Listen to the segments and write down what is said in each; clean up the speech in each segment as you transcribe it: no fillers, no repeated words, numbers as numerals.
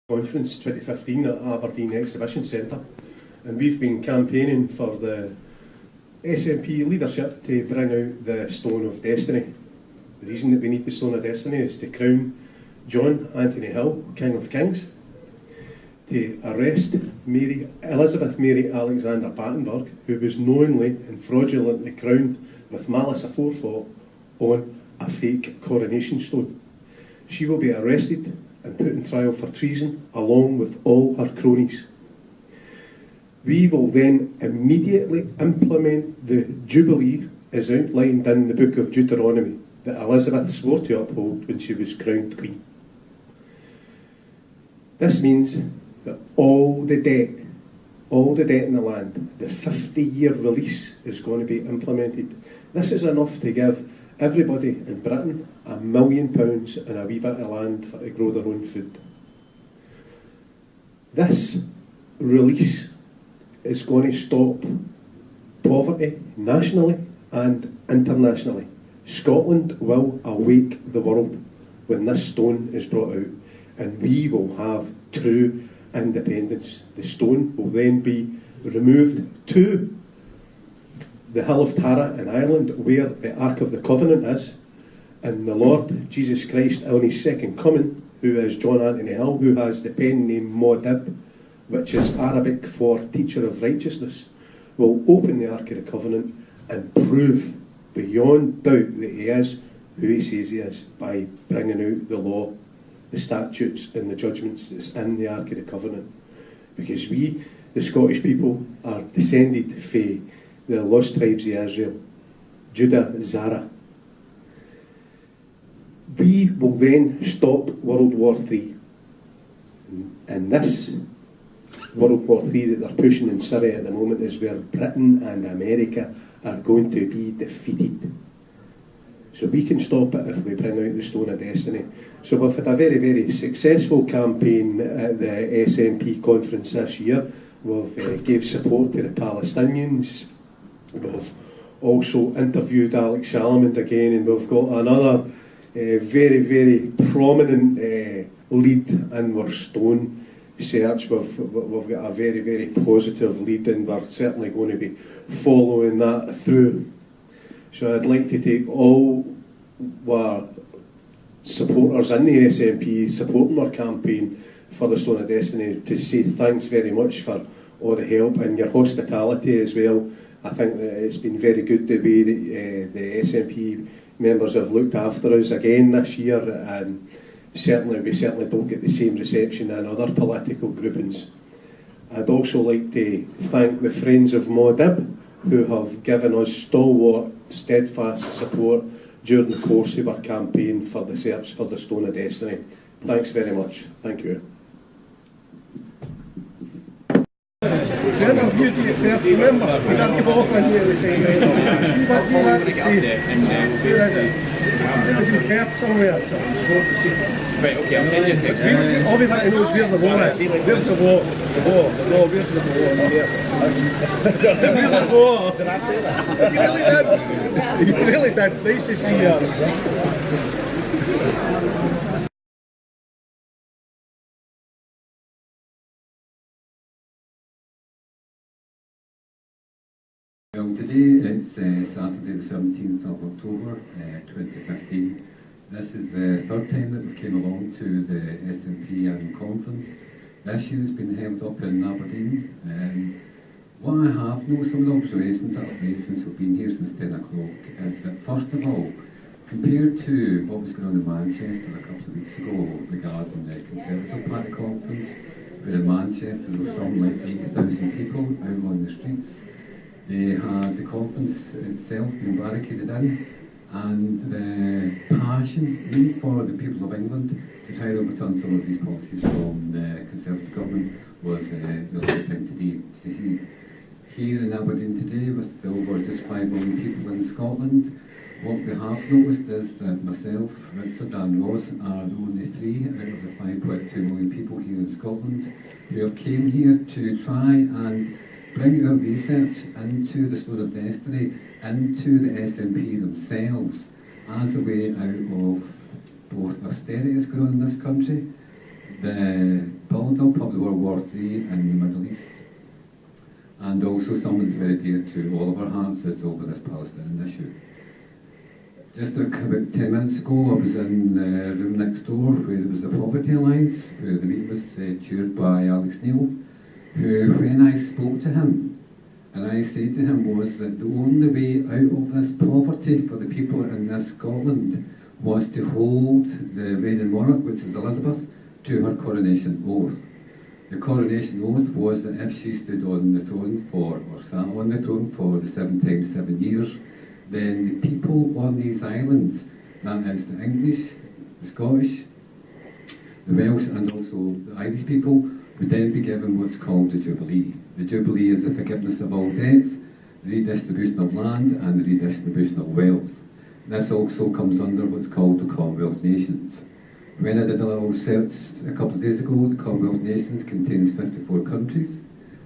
Conference 2015 at Aberdeen Exhibition Centre, and we've been campaigning for the SNP leadership to bring out the Stone of Destiny. The reason that we need the Stone of Destiny is to crown John Anthony Hill, King of Kings, to arrest Elizabeth Mary Alexander Battenberg, who was knowingly and fraudulently crowned with malice aforethought on a fake coronation stone. She will be arrested and put in trial for treason along with all her cronies. We will then immediately implement the Jubilee as outlined in the Book of Deuteronomy that Elizabeth swore to uphold when she was crowned Queen. This means that all the debt in the land, the 50-year release is going to be implemented. This is enough to give everybody in Britain £1 million and a wee bit of land for to grow their own food. This release is going to stop poverty nationally and internationally. Scotland will awake the world when this stone is brought out, and we will have true independence. The stone will then be removed to the Hill of Tara in Ireland, where the Ark of the Covenant is, and the Lord Jesus Christ on his second coming, who is John Anthony Hill, who has the pen name Muad'Dib, which is Arabic for teacher of righteousness, will open the Ark of the Covenant and prove beyond doubt that he is who he says he is by bringing out the law, the statutes and the judgments that's in the Ark of the Covenant. Because we, the Scottish people, are descended from the lost tribes of Israel, Judah, Zara. We will then stop World War III. And this World War III that they're pushing in Syria at the moment is where Britain and America are going to be defeated. So we can stop it if we bring out the Stone of Destiny. So we've had a very, very successful campaign at the SNP conference this year. We've gave support to the Palestinians. We've also interviewed Alex Salmond again, and we've got another very, very prominent lead in our Stone search. We've got a very, very positive lead, and we're certainly going to be following that through. So I'd like to take all our supporters in the SNP supporting our campaign for the Stone of Destiny to say thanks very much for all the help and your hospitality as well. I think that it's been very good the way that the SNP members have looked after us again this year, and we certainly don't get the same reception in other political groupings. I'd also like to thank the Friends of Muad'Dib, who have given us stalwart, steadfast support during the course of our campaign for the search for the Stone of Destiny. Thanks very much. Thank you. Remember, we don't give off in here the same way. You want to stay. It was in Perth somewhere. Right, okay, I'll send you a text. All we want to know is where the war is. Where's the war? The war. No, where's the war? Where's the war? Did I say that? You really did. You really did. Nice to see you. Well, today it's Saturday the 17th of October 2015. This is the third time that we came along to the SNP annual conference. This year has been held up in Aberdeen. What I have noticed, some of the observations that I've made since we've been here since 10 o'clock, is that first of all, compared to what was going on in Manchester a couple of weeks ago regarding the Conservative Party conference, where in Manchester there were something like 80,000 people out on the streets. They had the conference itself been barricaded in. and the passion for the people of England to try to overturn some of these policies from the Conservative government was the right thing to see. Here in Aberdeen today, with over just 5 million people in Scotland, what we have noticed is that myself, Richard and Ross are the only 3 out of the 5.2 million people here in Scotland who have came here to try and bring our research into the Stone of Destiny, into the SNP themselves, as a way out of both austerity that's going on in this country, the build-up of the World War III in the Middle East, and also something that's very dear to all of our hearts is over this Palestinian issue. Just about 10 minutes ago, I was in the room next door where there was the Poverty Alliance, where the meeting was chaired by Alex Neil, who, when I spoke to him, and I said to him was that the only way out of this poverty for the people in this Scotland was to hold the reigning monarch, which is Elizabeth, to her coronation oath. The coronation oath was that if she stood on the throne for, or sat on the throne for the 7 times 7 years, then the people on these islands, that is the English, the Scottish, the Welsh and also the Irish people, would then be given what's called the Jubilee. The Jubilee is the forgiveness of all debts, the redistribution of land and the redistribution of wealth. This also comes under what's called the Commonwealth Nations. When I did a little search a couple of days ago, the Commonwealth Nations contains 54 countries.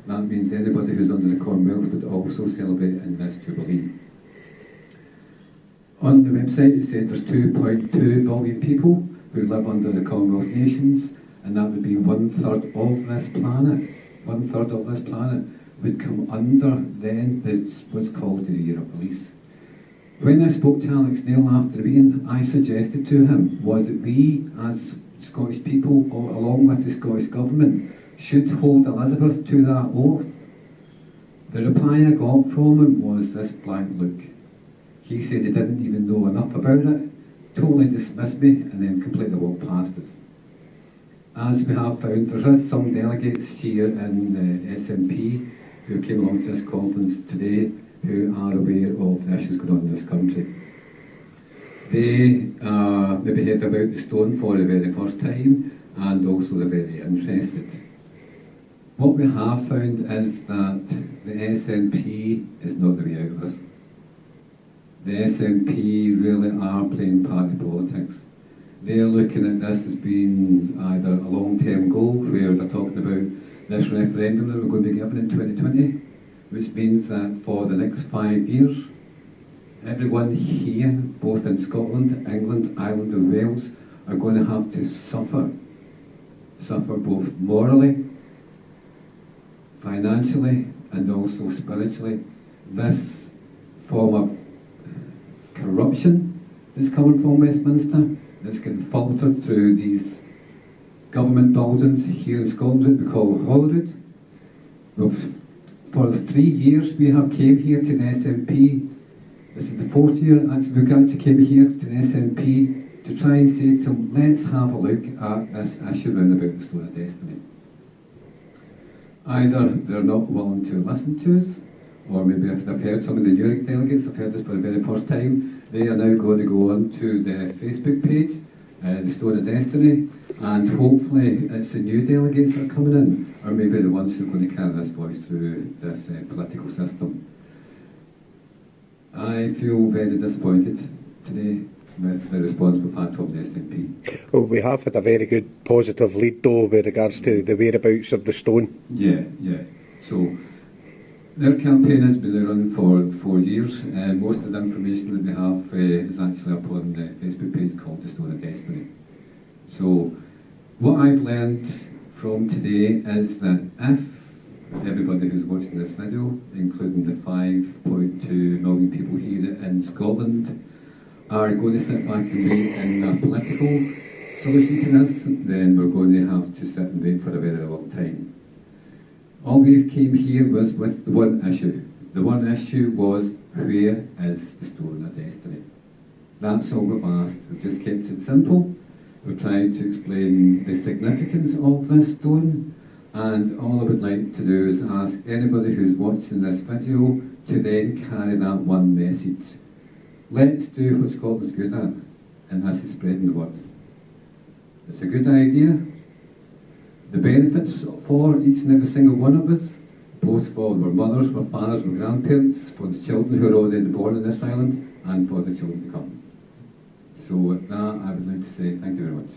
That means anybody who's under the Commonwealth would also celebrate in this Jubilee. On the website it said there's 2.2 billion people who live under the Commonwealth Nations, and that would be 1/3 of this planet. 1/3 of this planet would come under then what's called the year of release. When I spoke to Alex Neil after the meeting, I suggested to him was that we, as Scottish people, along with the Scottish Government, should hold Elizabeth to that oath. The reply I got from him was this blank look. He said he didn't even know enough about it, totally dismissed me, and then completely walked past us. As we have found, there is some delegates here in the SNP who came along to this conference today who are aware of the issues going on in this country. They maybe heard about the stone for the very first time, and also they're very interested. What we have found is that the SNP is not the way out of this. The SNP really are playing party politics. They're looking at this as being either a long-term goal, where they're talking about this referendum that we're going to be given in 2020, which means that for the next 5 years, everyone here, both in Scotland, England, Ireland and Wales, are going to have to suffer both morally, financially and also spiritually. This form of corruption that's coming from Westminster, that's getting filtered through these government buildings here in Scotland that we call Holyrood. For the 3 years we have came here to the SNP, this is the 4th year actually we actually came here to the SNP to try and say to them, let's have a look at this issue round about the Stone of Destiny. Either they're not willing to listen to us, or maybe if they've heard some of the new delegates have heard this for the very first time, they are now going to go on to the Facebook page, the Stone of Destiny, and hopefully it's the new delegates that are coming in, or maybe the ones who are going to carry this voice through this political system. I feel very disappointed today with the response we've had from the SNP. Well, we have had a very good positive lead though with regards to the whereabouts of the stone. Yeah. So their campaign has been running for 4 years, and most of the information that we have is actually up on the Facebook page called the Stone of Destiny. So what I've learned from today is that if everybody who's watching this video, including the 5.2 million people here in Scotland, are going to sit back and wait in a political solution to this, then we're going to have to sit and wait for a very long time. All we came here was with the one issue. The one issue was, where is the Stone of Destiny? That's all we've asked. We've just kept it simple. We've tried to explain the significance of this stone, and all I would like to do is ask anybody who's watching this video to then carry that one message. let's do what Scotland's good at, and that's spreading the word. It's a good idea. The benefits for each and every single one of us, both for our mothers, our fathers, our grandparents, for the children who are already born on this island, and for the children to come. So with that, I would like to say thank you very much.